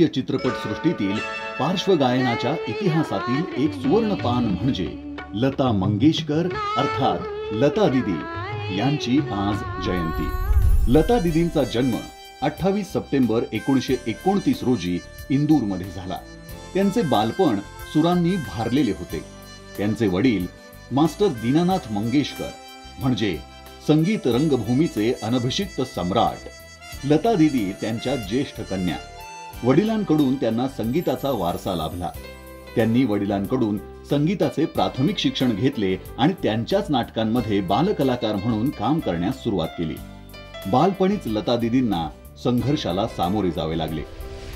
भारतीय चित्रपटसृष्टीतील पार्श्वगायनाच्या इतिहासातील एक सुवर्णपान म्हणजे लता मंगेशकर अर्थात लता दीदी यांची आज जयंती। लता दीदींचा जन्म 28 सप्टेंबर 1929 रोजी इंदूरमध्ये झाला। त्यांचे बालपण सुरांनी भारलेले होते। त्यांचे वडील मास्टर दीनानाथ मंगेशकर म्हणजे संगीत रंगभूमीचे अनभिषिक्त सम्राट। लता दीदी त्यांच्या ज्येष्ठ कन्या। वडिलांकडून त्यांना संगीताचा वारसा लाभला। त्यांनी वडिलांकडून संगीताचे प्राथमिक शिक्षण घेतले आणि त्यांच्याच नाटकांमध्ये बालकलाकार म्हणून काम करण्यास सुरुवात केली। बालपणीच लता दीदींना संघर्षाला सामोरे जावे लागले।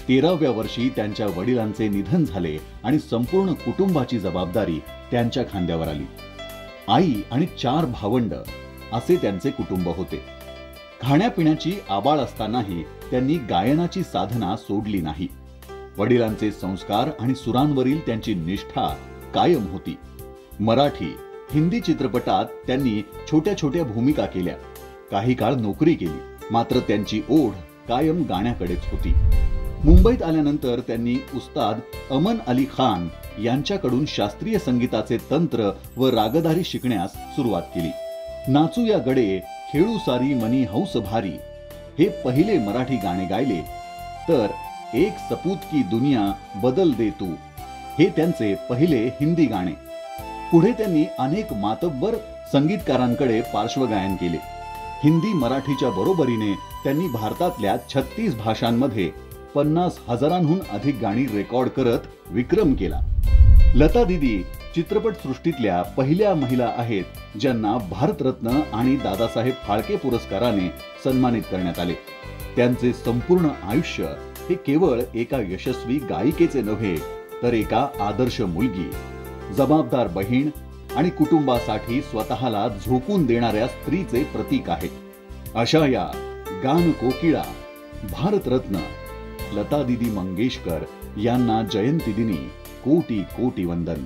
13व्या वर्षी त्यांच्या वडिलांचे निधन झाले आणि संपूर्ण कुटुंबाची जबाबदारी त्यांच्या खांद्यावर आली। आई आणि 4 भावंड असे त्यांचे कुटुंब होते। खाण्यापिण्याची आबाळ असतानाही त्यांनी गायनाची साधना सोडली नाही। वडिलांचे संस्कार आणि सुरांवरील त्यांची निष्ठा कायम होती। मराठी, हिंदी चित्रपटात त्यांनी छोट्या छोट्या भूमिका केल्या। काही काळ नोकरी केली, मात्र त्यांची ओढ कायम गाण्याकडेच होती। मुंबईत आल्यानंतर त्यांनी उस्ताद अमन अली खान यांच्याकडून शास्त्रीय संगीताचे तंत्र व रागदारी शिकण्यास सुरुवात केली। नाचू या गडे खेळू सारी मनी हौस भारी हे पहिले मराठी गाणे गायले, तर एक सपूत की दुनिया बदल दे तू हे त्यांचे पहिले हिंदी गाणे। पुढे त्यांनी अनेक मातब्बर संगीतकारांकडे पार्श्वगायन केले। हिंदी मराठीच्या बरोबरीने त्यांनी भारतातल्या 36 भाषांमध्ये 50,000हून अधिक गाणी रेकॉर्ड करत विक्रम केला। लता दीदी चित्रपटसृष्टीतल्या पहिल्या महिला आहेत ज्यांना भारतरत्न आणि दादासाहेब फाळके पुरस्काराने सन्मानित करण्यात आले। त्यांचे संपूर्ण आयुष्य हे केवळ एका यशस्वी गायिकेचे नव्हे, तर एका आदर्श मुलगी, जबाबदार बहीण आणि कुटुंबासाठी स्वतःला झोकून देणाऱ्या स्त्रीचे प्रतीक आहे। अशा या गान कोकिळा भारतरत्न लता दीदी मंगेशकर यांना जयंती दिनी कोटी कोटी वंदन।